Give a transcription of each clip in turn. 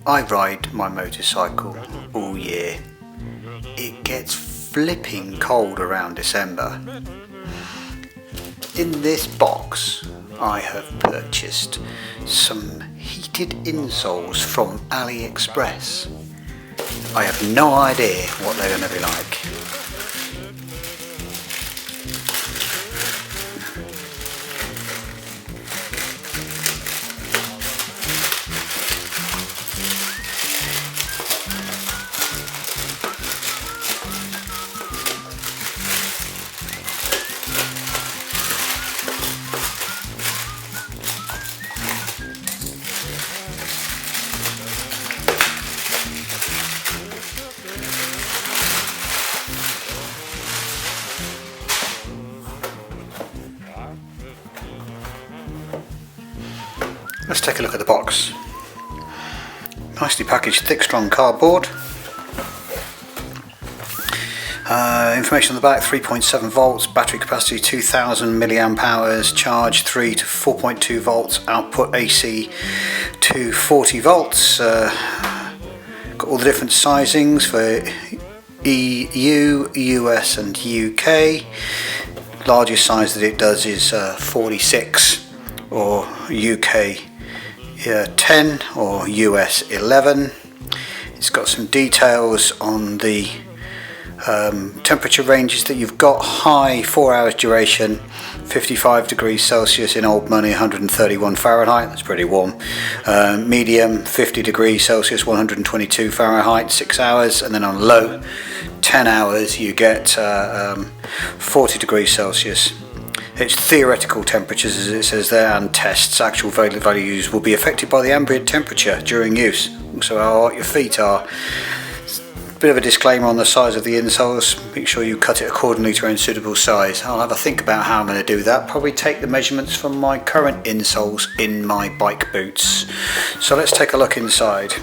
I ride my motorcycle all year. It gets flipping cold around December. In this box I have purchased some heated insoles from AliExpress. I have no idea what they're going to be like. Let's take a look at the box. Nicely packaged, thick, strong cardboard. Information on the back: 3.7 volts, battery capacity 2000 milliamp hours, charge 3 to 4.2 volts, output AC to 40 volts. Got all the different sizings for EU, US and UK. Largest size that it does is 46, or UK 10, or US 11. It's got some details on the temperature ranges that you've got. High 4 hours duration, 55 degrees Celsius in old money, 131 Fahrenheit, that's pretty warm. Medium 50 degrees Celsius, 122 Fahrenheit, 6 hours. And then on low 10 hours you get 40 degrees Celsius. Its theoretical temperatures, as it says there, and tests. Actual values will be affected by the ambient temperature during use, also how hot your feet are. Bit of a disclaimer on the size of the insoles. Make sure you cut it accordingly to your own suitable size. I'll have a think about how I'm going to do that. Probably take the measurements from my current insoles in my bike boots. So let's take a look inside.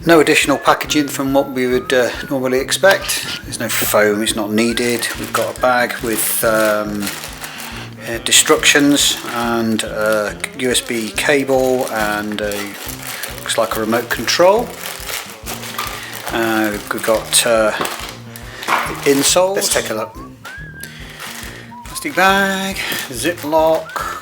No additional packaging from what we would normally expect. There's no foam, it's not needed. We've got a bag with instructions and a USB cable and looks like a remote control. We've got insoles. Let's take a look. Plastic bag, ziplock.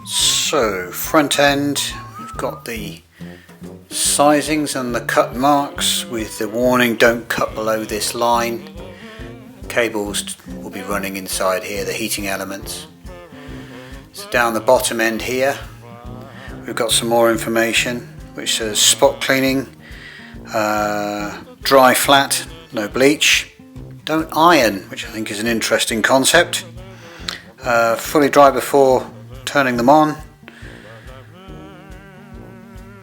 So front end, we've got the sizings and the cut marks with the warning, don't cut below this line. Cables will be running inside here, the heating elements. So down the bottom end here we've got some more information which says spot cleaning, dry flat, no bleach, don't iron, which I think is an interesting concept, fully dry before turning them on.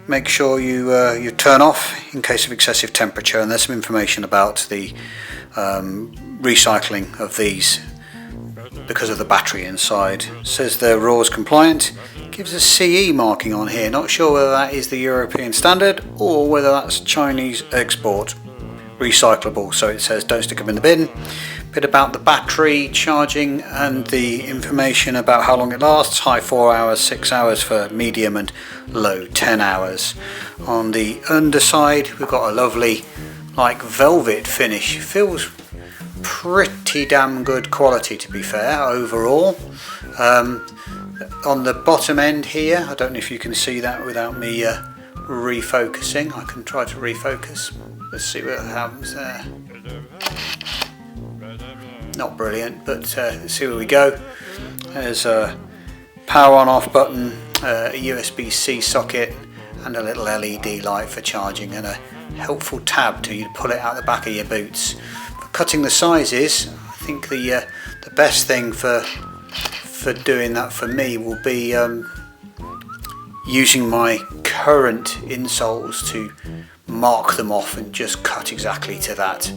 Make sure you turn off in case of excessive temperature, and there's some information about the recycling of these because of the battery inside. It says they're RoHS compliant. It gives a CE marking on here. Not sure whether that is the European standard or whether that's Chinese export. Recyclable, so it says don't stick them in the bin. Bit about the battery charging and the information about how long it lasts. High 4 hours, 6 hours for medium, and low 10 hours. On the underside we've got a lovely like velvet finish. Feels pretty damn good quality, to be fair, overall. On the bottom end here, I don't know if you can see that without me refocusing. I can try to refocus. Let's see what happens there. Not brilliant, but let's see where we go. There's a power on off button, a USB-C socket, and a little LED light for charging, and a helpful tab to you to pull it out the back of your boots. For cutting the sizes, I think the best thing for doing that for me will be using my current insoles to mark them off and just cut exactly to that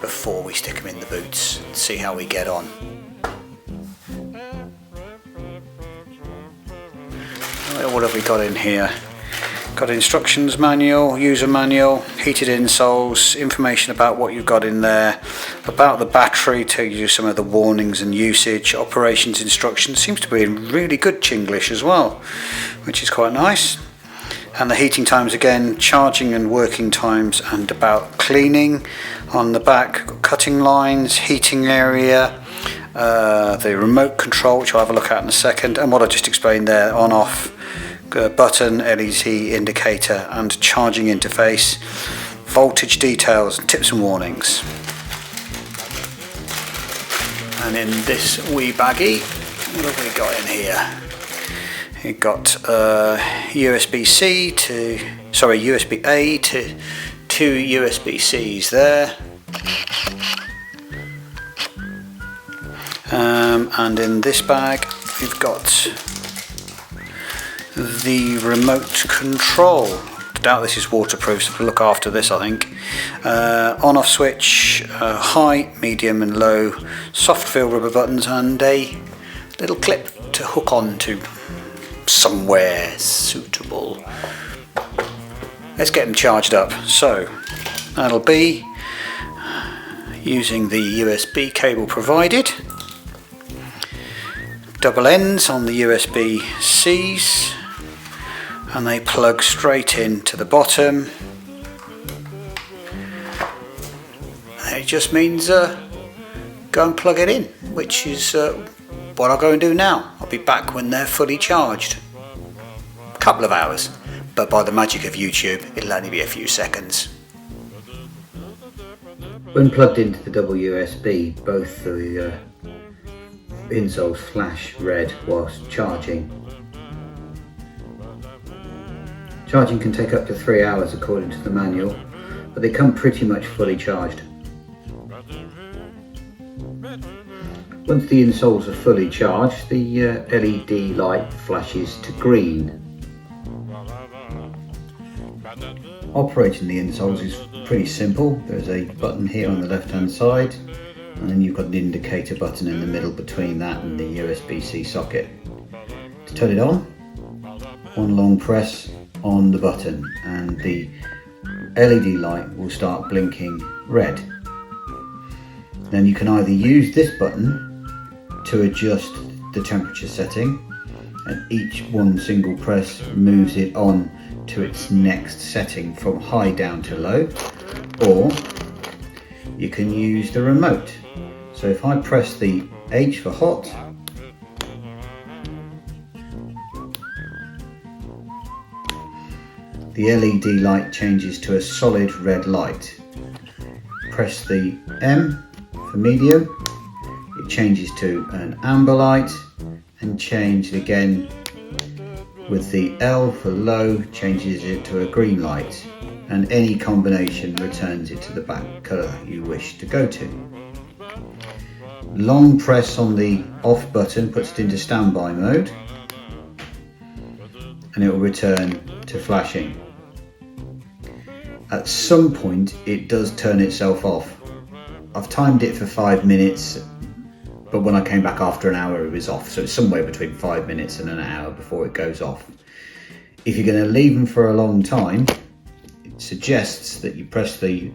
before we stick them in the boots and see how we get on. What have we got in here? Got instructions manual, user manual, heated insoles, information about what you've got in there, about the battery, tells you some of the warnings and usage, operations instructions. Seems to be in really good Chinglish as well, which is quite nice. And the heating times again, charging and working times, and about cleaning. On the back, got cutting lines, heating area, the remote control, which I'll have a look at in a second, and what I just explained there, on off button, LED indicator and charging interface, voltage details, tips and warnings. And in this wee baggie, what have we got in here? You've got USB-A to two USB-Cs there. And in this bag we've got the remote control. I doubt this is waterproof, so we'll look after this, I think. On off switch, high, medium and low, soft feel rubber buttons, and a little clip to hook on to somewhere suitable. Let's get them charged up. So that'll be using the USB cable provided, double ends on the USB-Cs, and they plug straight into the bottom. It just means go and plug it in, which is what I'll go and do now. I'll be back when they're fully charged. A couple of hours, but by the magic of YouTube, it'll only be a few seconds. When plugged into the double USB, both the insoles flash red whilst charging. Charging can take up to 3 hours according to the manual, but they come pretty much fully charged. Once the insoles are fully charged, the LED light flashes to green. Operating the insoles is pretty simple. There's a button here on the left hand side, and then you've got an indicator button in the middle between that and the USB-C socket. To turn it on, one long press on the button and the LED light will start blinking red. Then you can either use this button to adjust the temperature setting, and each one single press moves it on to its next setting from high down to low, or you can use the remote. So if I press the H for hot, the LED light changes to a solid red light. Press the M for medium, it changes to an amber light, and change it again with the L for low, changes it to a green light, and any combination returns it to the back colour you wish to go to. Long press on the off button puts it into standby mode, and it will return to flashing. At some point it does turn itself off. I've timed it for 5 minutes, but when I came back after an hour it was off, so it's somewhere between 5 minutes and an hour before it goes off. If you're going to leave them for a long time, it suggests that you press the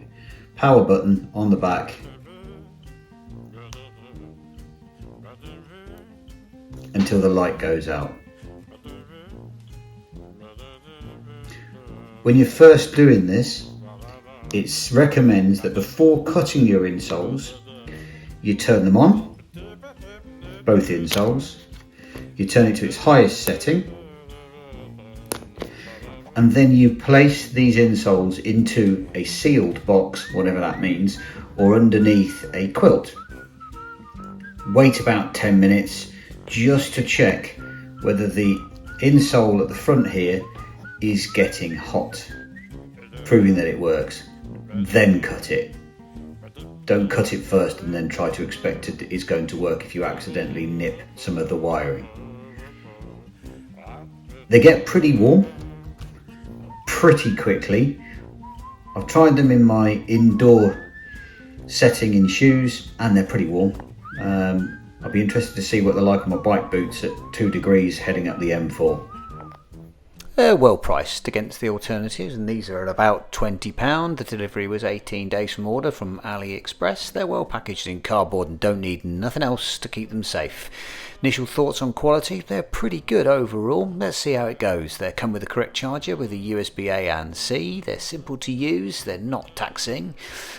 power button on the back until the light goes out. When you're first doing this, it recommends that before cutting your insoles, you turn them on, both insoles, you turn it to its highest setting, and then you place these insoles into a sealed box, whatever that means, or underneath a quilt. Wait about 10 minutes just to check whether the insole at the front here is getting hot, proving that it works. Then cut it. Don't cut it first and then try to expect it's going to work if you accidentally nip some of the wiring. They get pretty warm pretty quickly. I've tried them in my indoor setting in shoes and they're pretty warm. I'll be interested to see what they're like on my bike boots at 2 degrees heading up the M4. They're well priced against the alternatives, and these are at about £20. The delivery was 18 days from order from AliExpress. They're well packaged in cardboard and don't need nothing else to keep them safe. Initial thoughts on quality? They're pretty good overall. Let's see how it goes. They come with the correct charger with a USB A and C. They're simple to use. They're not taxing.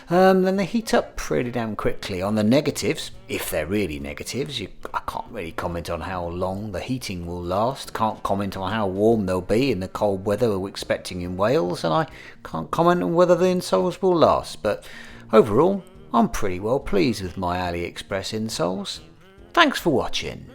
Then they heat up pretty damn quickly. On the negatives, if they're really negatives, I can't really comment on how long the heating will last. Can't comment on how warm they'll be in the cold weather we're expecting in Wales, and I can't comment on whether the insoles will last. But overall, I'm pretty well pleased with my AliExpress insoles. Thanks for watching.